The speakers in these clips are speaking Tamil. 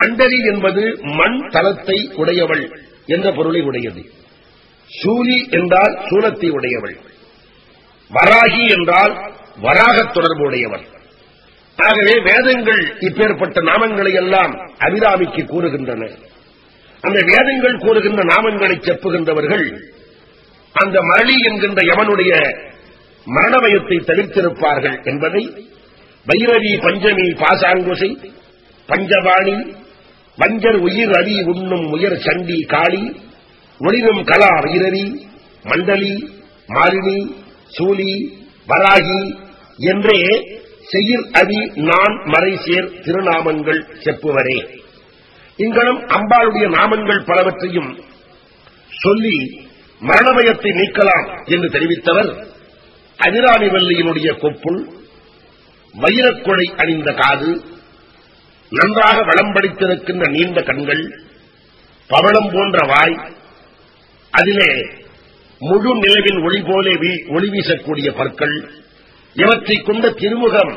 மண்டலி என்பது மண் தலத்தை உடையவள் என்ற பொருளை உடையது. சூலி என்றால் சூலத்தை உடையவள். வராகி என்றால் வராகத் தொடர்பு உடையவள். ஆகவே வேதங்கள் இப்பேற்பட்ட நாமங்களை எல்லாம் அபிராமிக்கு கூறுகின்றன. அந்த வேதங்கள் கூறுகின்ற நாமங்களை செப்புகின்றவர்கள் அந்த மரளி என்கின்ற யமனுடைய மரணமயத்தை தவிர்த்திருப்பார்கள் என்பதை பைரவி பஞ்சமி பாசாங்குசை பஞ்சபாணி வஞ்சர் உயிர் அடி உண்ணும் உயர் சண்டி காளி ஒளிரும் கலா வைரவி மண்டலி மாலினி சூலி வராகி என்றே செயிர் அடி நான் மறைசேர் திருநாமங்கள் செப்புவரே. இங்கனம் அம்பாளுடைய நாமங்கள் பலவற்றையும் சொல்லி மரணமயத்தை நீக்கலாம் என்று தெரிவித்தவர் அபிராமி வல்லியினுடைய கொப்புள், வைரக்குழை அணிந்த காது, நன்றாக வளம்படித்திருக்கின்ற நீண்ட கண்கள், பவளம் போன்ற வாய், அதிலே முழு நிலவின் ஒளி போல ஒளி வீசக்கூடிய பற்கள், இவற்றைக் கொண்ட திருமுகம்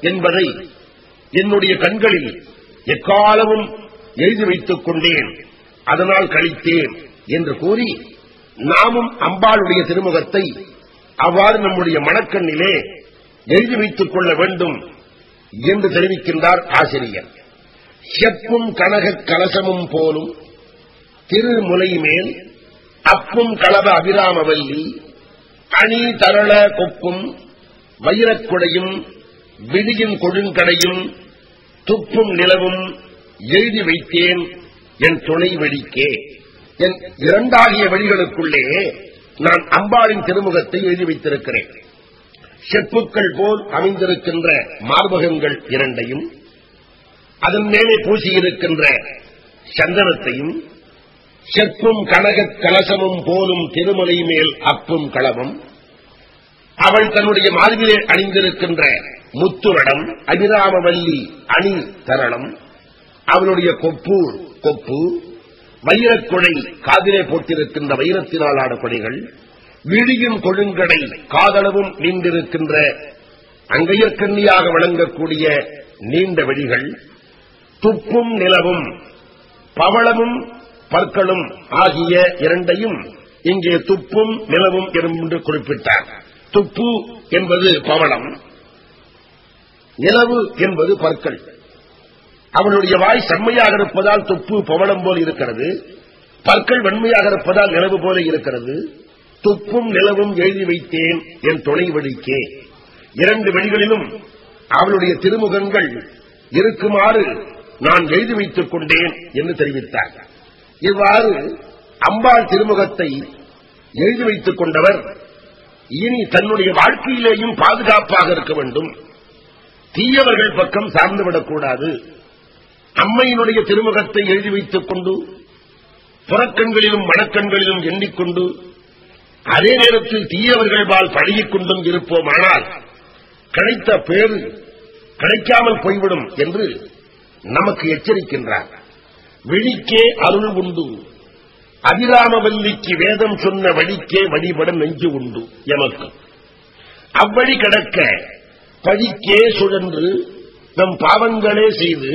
என்பதை என்னுடைய கண்களில் எக்காலமும் எழுதி வைத்துக் கொண்டேன், அதனால் கழித்தேன் என்று கூறி நாமும் அம்பாளுடைய திருமுகத்தை அவ்வாறு நம்முடைய மனக்கண்ணிலே எழுதி வைத்துக் கொள்ள வேண்டும் என்று தெரிவிக்கின்றார் ஆசிரியர். செப்பும் கனக கலசமும் போலும் திருமுலை மேல் அப்பும் களப அபிராமவல்லி அணி தரள கொப்பும் வைரக்குடையும் விடியின் கொழுங்கடையும் துப்பும் நிலவும் எழுதி வைத்தேன் என் துணை வழிக்கே. என் இரண்டாகிய வழிகளுக்குள்ளே நான் அம்பாளின் திருமுகத்தை எழுதி வைத்திருக்கிறேன். செப்புக்கள் போல் அமைந்திருக்கின்ற மார்பகங்கள் இரண்டையும், அதன் மேலே பூசியிருக்கின்ற சந்தனத்தையும், செப்பும் கனக கலசமும் போலும் திருமலை மேல் அப்பும் களமும், அவள் தன்னுடைய மார்பிலே அணிந்திருக்கின்ற முத்துரடம் அபிராமவல்லி அணி தரளம், அவளுடைய கொப்பு வைரக்குழை காதிலே போட்டிருக்கின்ற வைரத்தினால் ஆன கொடைகள், விழியின் கொழுங்கடை காதளவும் நீண்டிருக்கின்ற அங்கையற்கண்ணியாக வழங்கக்கூடிய நீண்ட வெடிகள், துப்பும் நிலவும் பவளமும் பற்களும் ஆகிய இரண்டையும் இங்கே துப்பும் நிலவும் என்று குறிப்பிட்டார். துப்பு என்பது பவளம், நிலவு என்பது பற்கள். அவளுடைய வாய் செம்மையாக இருப்பதால் துப்பு பவளம் போல் இருக்கிறது, பற்கள் வெண்மையாக இருப்பதால் நிலவு போல இருக்கிறது. துப்பும் நிலவும் எழுதி வைத்தேன் என் துணை வழிக்கே. இரண்டு வழிகளிலும் அவளுடைய திருமுகங்கள் இருக்குமாறு நான் எழுதி வைத்துக் கொண்டேன் என்று தெரிவித்தார். இவ்வாறு அம்பாள் திருமுகத்தை எழுதி வைத்துக் கொண்டவர் இனி தன்னுடைய வாழ்க்கையிலேயும் பாதுகாப்பாக இருக்க வேண்டும், தீயவர்கள் பக்கம் சார்ந்துவிடக்கூடாது. அம்மையினுடைய திருமுகத்தை எழுதி வைத்துக் கொண்டு புறக்கண்களிலும் மனக்கண்களிலும் எண்ணிக்கொண்டு அதே நேரத்தில் தீயவர்கள் பால் பழகிக் கொண்டும் இருப்போமானால் கிடைத்த பேரு கிடைக்காமல் போய்விடும் என்று நமக்கு எச்சரிக்கின்றார். விழிக்கே அருள் உண்டு அபிராமவல்லிக்கு வேதம் சொன்ன வழிக்கே வழிபட நெஞ்சு உண்டு எமக்கு. அவ்வழி கிடக்க பழிக்கே சுழன்று நம் பாவங்களே செய்து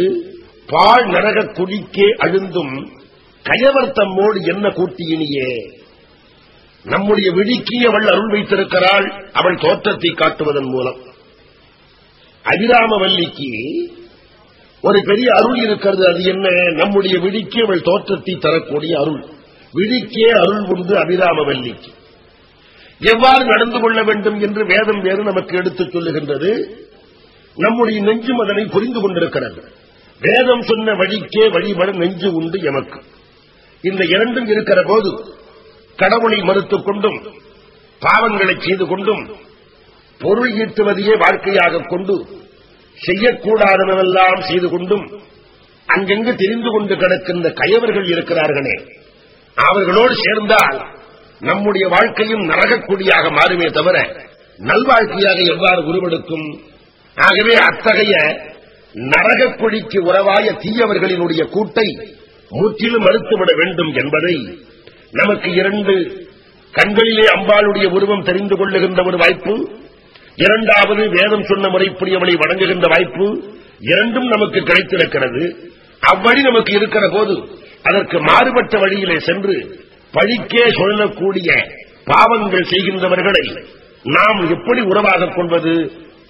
பாழ் நரக குழிக்கே அழுந்தும் கயவர்த்தம்மோடு என்ன கூட்டியினியே. நம்முடைய விழிக்கு அவள் அருள் வைத்திருக்கிறாள், அவள் தோற்றத்தை காட்டுவதன் மூலம். அபிராமவல்லிக்கு ஒரு பெரிய அருள் இருக்கிறது. அது என்ன? நம்முடைய விழிக்கு அவள் தோற்றத்தை தரக்கூடிய அருள். விழிக்கே அருள் உண்டு அபிராமவல்லிக்கு. எவ்வாறு நடந்து கொள்ள வேண்டும் என்று வேதம் வேறு நமக்கு எடுத்துச் சொல்லுகின்றது. நம்முடைய நெஞ்சும் அதனை புரிந்து கொண்டிருக்கிறது. வேதம் சொன்ன வழிக்கே வழிபட நெஞ்சு உண்டு எமக்கு. இந்த இரண்டும் இருக்கிற போது கடவுளை மறுத்துக் கொண்டும் பாவங்களை செய்து கொண்டும் பொருள் ஈட்டுவதையே வாழ்க்கையாக கொண்டு செய்யக்கூடாதவெல்லாம் செய்து கொண்டும் அங்கெங்கு தெரிந்து கொண்டு கிடக்கின்ற கயவர்கள் இருக்கிறார்களே, அவர்களோடு சேர்ந்தால் நம்முடைய வாழ்க்கையும் நரகக்குடியாக மாறுமே தவிர நல்வாழ்க்கையாக எவ்வாறு உருவெடுக்கும்? ஆகவே அத்தகைய நரகக்குடிக்கு உறவாய தீயவர்களினுடைய கூட்டை முற்றிலும் மறுத்துவிட வேண்டும் என்பதை நமக்கு இரண்டு கண்களிலே அம்பாளுடைய உருவம் தெரிந்து கொள்ளுகின்ற ஒரு வாய்ப்பு, இரண்டாவது வேதம் சொன்ன முறைப்படி அவளை வணங்குகின்ற வாய்ப்பு, இரண்டும் நமக்கு கிடைத்திருக்கிறது. அவ்வழி நமக்கு இருக்கிற போது அதற்கு மாறுபட்ட வழியிலே சென்று பழிக்கே சொல்லக்கூடிய பாவங்கள் செய்கின்றவர்களை நாம் எப்படி உறவாக கொள்வது,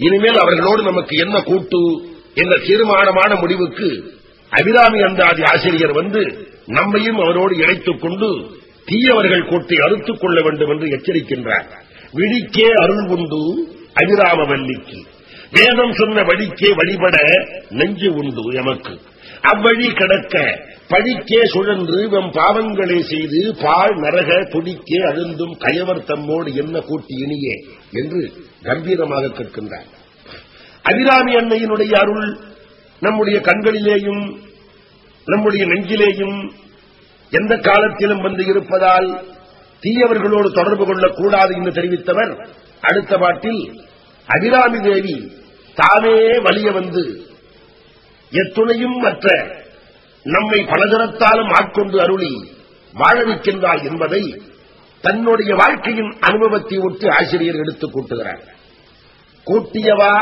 இனிமேல் அவர்களோடு நமக்கு என்ன கூட்டு என்ற தீர்மானமான முடிவுக்கு அபிராமி அந்தாதி ஆசிரியர் வந்து நம்மையும் அவரோடு இணைத்துக் கொண்டு தீயவர்கள் கூட்டை அறுத்துக் கொள்ள வேண்டும் என்று எச்சரிக்கின்றார். விழிக்கே அருள் உண்டு அபிராம வல்லிக்கு, வேதம் சொன்ன வழிக்கே வழிபட நெஞ்சு உண்டு எமக்கு, அவ்வழி கிடக்க பழிக்கே சுழன்று வெம் பாவங்களை செய்து பால் நரக துடிக்கே அழுந்தும் கயவர் தம்மோடு என்ன கூட்டி இனியே என்று கம்பீரமாக கேட்கின்றார். அபிராமி அன்னையினுடைய அருள் நம்முடைய கண்களிலேயும் நம்முடைய நெஞ்சிலேயும் எந்த காலத்திலும் வந்து இருப்பதால் தீயவர்களோடு தொடர்பு கொள்ளக்கூடாது என்று தெரிவித்தவர் அடுத்த பாட்டில் அபிராமி தேவி தானே வலிய வந்து எத்துணையும் மற்ற நம்மை பலதரத்தாலும் ஆட்கொண்டு அருளி வாழ வைக்கின்றார் என்பதை தன்னுடைய வாழ்க்கையின் அனுபவத்தை ஒட்டு ஆசிரியர் எடுத்துக் கூட்டுகிறார். கூட்டியவா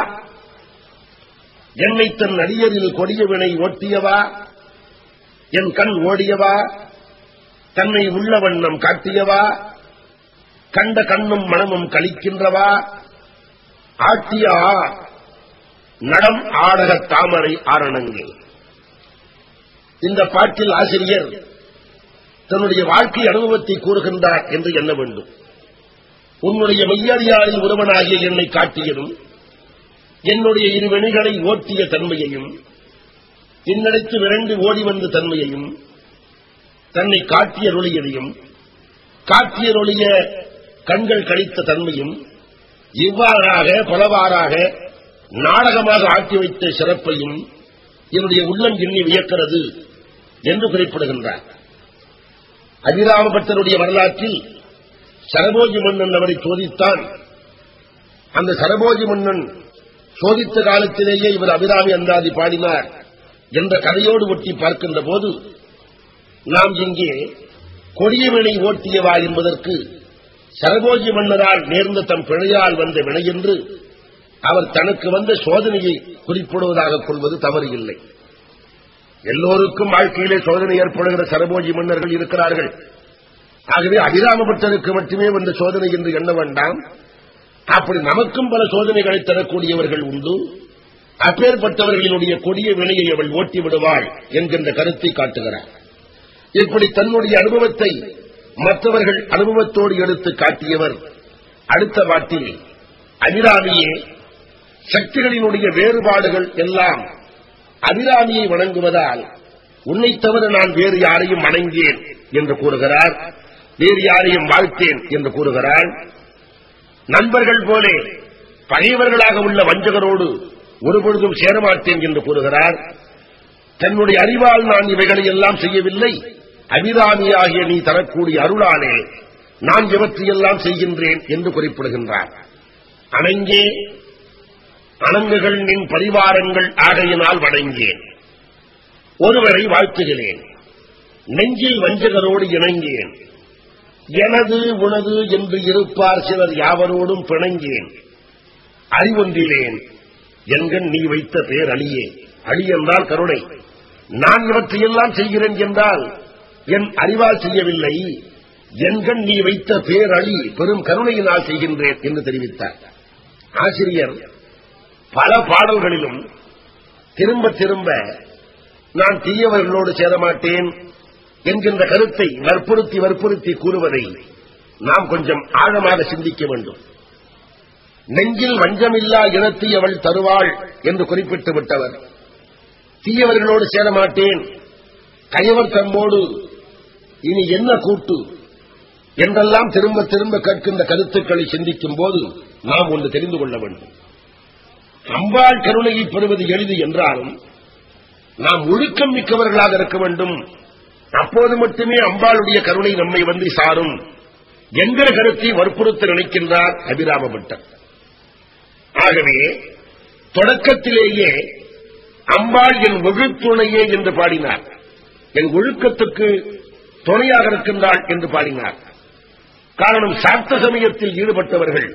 என்னை தன் அடியரில் கொடியவினை ஓட்டியவா, என் கண் ஓடியவா, தன்னை உள்ள வண்ணம் காட்டியவா, கண்ட கண்ணும் மனமும் கழிக்கின்றவா, ஆட்டியா நடம் ஆடக தாமரை ஆரணங்கே. இந்த பாட்டில் ஆசிரியர் தன்னுடைய வாழ்க்கை அனுபவத்தை கூறுகின்றார் என்று எண்ண வேண்டும். உன்னுடைய மெய்யறியாளின் ஒருவனாகிய என்னை காட்டியதும் என்னுடைய இருவினைகளை ஓட்டிய தன்மையையும் பின்னடைத்து விரண்டு ஓடி வந்த தன்மையையும் தன்னை காட்டியருளியதையும் காட்டியருளிய கண்கள் கழித்த தன்மையும் இவ்வாறாக பலவாறாக நாடகமாக ஆக்கி வைத்த சிறப்பையும் என்னுடைய உள்ளம் எண்ணி வியக்கிறது என்று குறிப்பிடுகின்றார். அபிராம பட்டருடைய வரலாற்றில் சரபோஜி மன்னன் அவரை சோதித்தான். அந்த சரபோஜி மன்னன் சோதித்த காலத்திலேயே இவர் அபிராமி அந்தாதி பாடினார் என்ற கதையோடு ஒட்டி பார்க்கின்ற போது நாம் இங்கே கொடியவினை ஓட்டியவா என்பதற்கு சரபோஜி மன்னரால் நேர்ந்த தம் பிழையால் வந்த வினை என்று அவர் தனக்கு வந்த சோதனையை குறிப்பிடுவதாக கொள்வது தவறு இல்லை. எல்லோருக்கும் வாழ்க்கையிலே சோதனை ஏற்படுகிற சரபோஜி மன்னர்கள் இருக்கிறார்கள். ஆகவே அபிராம பட்டருக்கு மட்டுமே வந்த சோதனை என்று எண்ண வேண்டாம். அப்படி நமக்கும் பல சோதனைகளை தரக்கூடியவர்கள் உண்டு. அப்பேற்பட்டவர்களுடைய கொடிய வினையை அவள் ஓட்டி விடுவாள் என்கின்ற கருத்தை காட்டுகிறார். இப்படி தன்னுடைய அனுபவத்தை மற்றவர்கள் அனுபவத்தோடு எடுத்து காட்டியவர் அடுத்த பாட்டில் அபிராமியே சக்திகளினுடைய வேறுபாடுகள் எல்லாம் அபிராமியை வணங்குவதால் உன்னை தவிர நான் வேறு யாரையும் வணங்கேன் என்று கூறுகிறார். வேறு யாரையும் வாழ்த்தேன் என்று கூறுகிறார். நண்பர்கள் போலே பகைவர்களாக உள்ள வஞ்சகரோடு ஒருபொழுதும் சேரமாட்டேன் என்று கூறுகிறார். தன்னுடைய அறிவால் நான் இவைகளை எல்லாம் செய்யவில்லை, அபிராமியாகிய நீ தரக்கூடிய அருளாலே நான் இவற்றையெல்லாம் செய்கின்றேன் என்று குறிப்பிடுகின்றார். அணங்கே அணங்குகள் நின் பரிவாரங்கள் ஆகையினால் வணங்கேன், ஒருவரை வாழ்த்துகிறேன், நெஞ்சில் வஞ்சகரோடு இணங்கேன், எனது உனது என்று இருப்பார் சிலர் யாவரோடும் பிணங்கேன், அறிவொன்றிலேன் என்கண் நீ வைத்த பேர் அழியே. அழி என்றால் கருணை. நான் இவற்றையெல்லாம் செய்கிறேன் என்றால் என் அறிவால் செய்யவில்லை, என்கண் நீ வைத்த பேர் அழி பெரும் கருணையினால் செய்கின்றேன் என்று தெரிவித்தார். ஆசிரியர் பல பாடல்களிலும் திரும்ப திரும்ப நான் தீயவர்களோடு சேரமாட்டேன் என்கின்ற கருத்தை வற்புறுத்தி வற்புறுத்தி கூறுவதை நாம் கொஞ்சம் ஆழமாக சிந்திக்க வேண்டும். நெஞ்சில் வஞ்சமில்லா இனத்தை அவள் தருவாள் என்று குறிப்பிட்டு விட்டவர் தீயவர்களோடு சேரமாட்டேன், கயவர் தம்மோடு இனி என்ன கூட்டு என்றெல்லாம் திரும்ப திரும்ப கேட்கின்ற கருத்துக்களை சிந்திக்கும் போது நாம் ஒன்று தெரிந்து கொள்ள வேண்டும். அம்பாள் கருணையை பெறுவது எளிது என்றாலும் நாம் ஒழுக்கம் மிக்கவர்களாக இருக்க வேண்டும். அப்போது மட்டுமே அம்பாளுடைய கருணை நம்மை வந்து சாரும் என்கிற கருத்தை வற்புறுத்த நினைக்கின்றார் அபிராம பட்டர். ஆகவே தொடக்கத்திலேயே அம்பாள் என் ஒழுத்துணையே என்று பாடினார், என் ஒழுக்கத்துக்கு துணையாக இருக்கின்றாள் என்று பாடினார். காரணம், சார்த்த சமயத்தில் ஈடுபட்டவர்கள்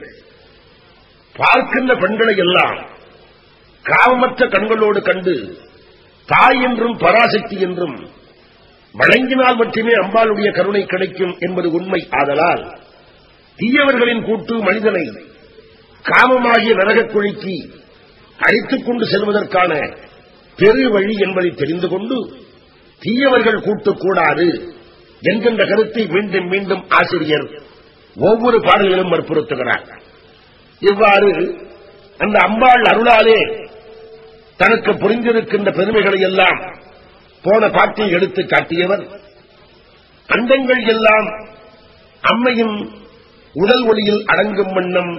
பார்க்கின்ற பெண்களை எல்லாம் காமமற்ற கண்களோடு கண்டு தாய் என்றும் பராசக்தி என்றும் வழங்கினால் மட்டுமே அம்பாளுடைய கருணை கிடைக்கும் என்பது உண்மை. ஆதலால் தீயவர்களின் கூட்டு மனிதனை காமமாகிய நரகக் குழிக்கு அழைத்துக் கொண்டு செல்வதற்கான பெரு வழி என்பதை தெரிந்து கொண்டு தீயவர்கள் கூட்டக்கூடாது என்கின்ற கருத்தை மீண்டும் மீண்டும் ஆசிரியர் ஒவ்வொரு பாடல்களும் வற்புறுத்துகிறார். இவ்வாறு அந்த அம்பாள் அருளாலே தனக்கு புரிந்திருக்கின்ற பெருமைகளை எல்லாம் போன பாட்டில் எடுத்து காட்டியவர் அண்டங்கள் எல்லாம் அம்மையின் உடல் ஒளியில் அடங்கும் வண்ணம்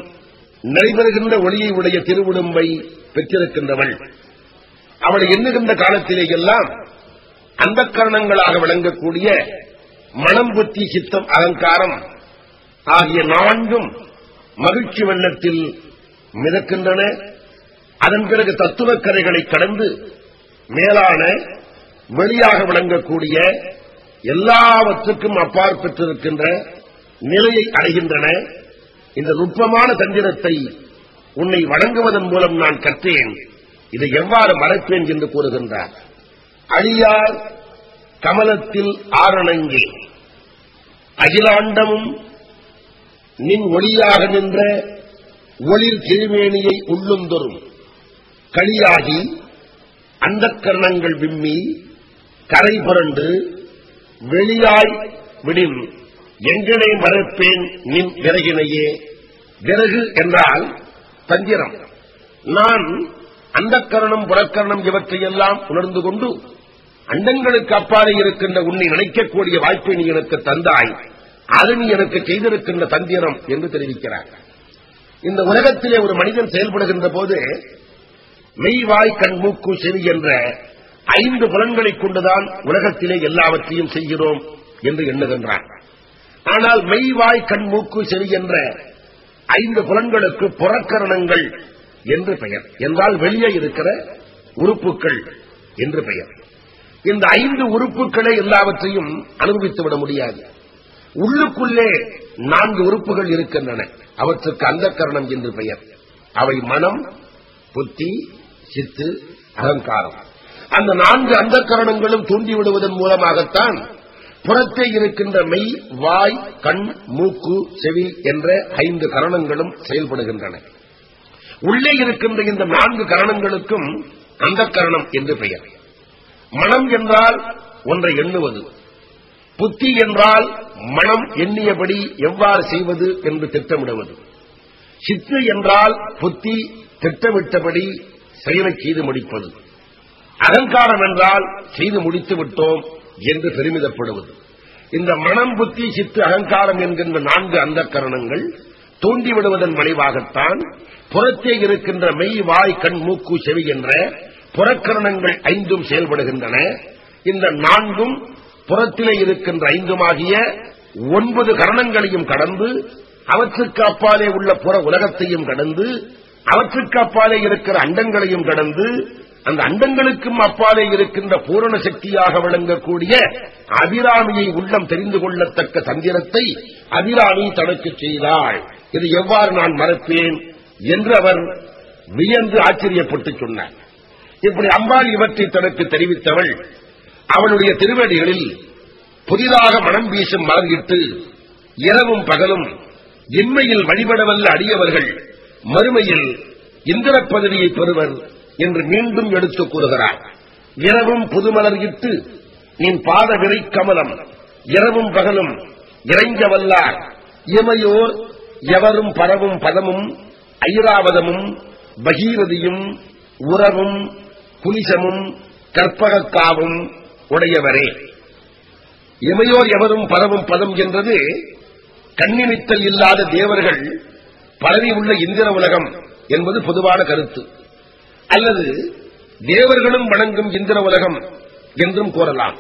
நடைபெறுகின்ற ஒளியை உடைய திருவுடும்பை பெற்றிருக்கின்றவள். அவளை எண்ணுகின்ற காலத்திலே எல்லாம் அந்த கரணங்களாக விளங்கக்கூடிய மனம், புத்தி, சித்தம், அகங்காரம் ஆகிய நான்கும் மகிழ்ச்சி வெள்ளத்தில் மிதக்கின்றன. அதன் பிறகு தத்துவக் கரைகளை கடந்து மேலான வெளியாக விளங்கக்கூடிய எல்லாவற்றுக்கும் அப்பால் பெற்றிருக்கின்ற நிலையை அடைகின்றன. இந்த நுட்பமான தந்திரத்தை உன்னை வணங்குவதன் மூலம் நான் கற்றேன், இதை எவ்வாறு மறைப்பேன் என்று கூறுகின்றார். அழியார் கமலத்தில் ஆரணங்கே அகிலாண்டமும் நின் ஒளியாக நின்ற ஒளிர் திருமேனியை உள்ளுந்தொரும் களியாகி அந்த கரணங்கள் விம்மி கரை புரண்டு வெளியாய் விடின் எங்கனை மறைப்பேன் நின் விறகினையே. விறகு என்றால் தந்திரம். நான் அந்த கரணம் புறக்கரணம் இவற்றையெல்லாம் உணர்ந்து கொண்டு அண்டங்களுக்கு அப்பாலே இருக்கின்ற உன்னை நினைக்கக்கூடிய வாய்ப்பை நீ எனக்கு தந்தாய், அது நீ எனக்கு செய்திருக்கின்ற தந்திரம் என்று தெரிவிக்கிறார். இந்த உலகத்திலே ஒரு மனிதன் செயல்படுகின்ற போது மெய், வாய், கண், மூக்கு, செவி என்ற 5 புலன்களைக் கொண்டுதான் உலகத்திலே எல்லாவற்றையும் செய்கிறோம் என்று எண்ணுகின்றான். ஆனால் மெய், வாய், கண், மூக்கு, செவி என்ற 5 புலன்களுக்கு புறக்கரணங்கள் என்று பெயர். என்றால் வெளியே இருக்கிற உறுப்புகள் என்று பெயர். இந்த 5 உறுப்புகளை எல்லாவற்றையும் அனுபவித்துவிட முடியாது. உள்ளுக்குள்ளே 4 உறுப்புகள் இருக்கின்றன. அவற்றுக்கு அந்த கரணம் என்று பெயர். அவை மனம், புத்தி, சித்து, அகங்காரம். அந்த 4 அந்த கரணங்களும் தூண்டிவிடுவதன் மூலமாகத்தான் புறத்தே இருக்கின்ற மெய், வாய், கண், மூக்கு, செவி என்ற 5 கரணங்களும் செயல்படுகின்றன. உள்ளே இருக்கின்ற இந்த 4 கரணங்களுக்கும் அந்த கரணம் என்று பெயர். மனம் என்றால் ஒன்றை எண்ணுவது, புத்தி என்றால் மனம் எண்ணியபடி எவ்வாறு செய்வது என்று திட்டமிடுவது, சித்து என்றால் புத்தி திட்டமிட்டபடி செயலை செய்து முடிப்பது, அகங்காரம் என்றால் செய்து முடித்து விட்டோம் என்று பெருமிதப்படுவது. இந்த மனம், புத்தி, சித்து, அகங்காரம் என்கின்ற 4 அந்த கரணங்கள் தூண்டிவிடுவதன் விளைவாகத்தான் புறத்தே இருக்கின்ற மெய், வாய், கண், மூக்கு, செவி என்ற புறக்கரணங்கள் 5 செயல்படுகின்றன. இந்த 4 புறத்திலே இருக்கின்ற 5 9 கரணங்களையும் கடந்து அவற்றுக்கு அப்பாலே உள்ள புற உலகத்தையும் கடந்து அவற்றுக்கு அப்பாலே இருக்கிற அண்டங்களையும் கடந்து அந்த அண்டங்களுக்கும் அப்பாலே இருக்கின்ற பூரண சக்தியாக விளங்கக்கூடிய அபிராமியை உள்ளம் தெரிந்து கொள்ளத்தக்க தந்திரத்தை அபிராமி தனக்கு செய்தாள். இது எவ்வாறு நான் மறப்பேன் என்று அவர் வியந்து ஆச்சரியப்பட்டு சொன்னார். இப்படி அம்பாள் இவற்றை தனக்கு தெரிவித்தவள் அவளுடைய திருவடிகளில் புதிதாக மனம் வீசும் மலர்கிட்டு இரவும் பகலும் இன்மையில் வழிபடவல்ல அடியவர்கள் மறுமையில் இந்திர பதவியை பெறுவர் என்று மீண்டும் எடுத்துக் கூறுகிறார். இரவும் புதுமலர்கிட்டு நின் பாத விரை கமலம் இரவும் பகலும் இறைஞ்சவல்லார் இமையோர் எவரும் பரவும் பதமும் ஐராவதமும் பகீரதியும் உறவும் குலிசமும் கற்பகக்காவும் உடையவரே. இமையோர் எவரும் பரவும் பதம் என்றது கண்ணிமித்தல் இல்லாத தேவர்கள் பரவி உள்ள இந்திர உலகம் என்பது பொதுவான கருத்து. அல்லது தேவர்களும் வணங்கும் இந்திர உலகம் என்றும் கூறலாம்.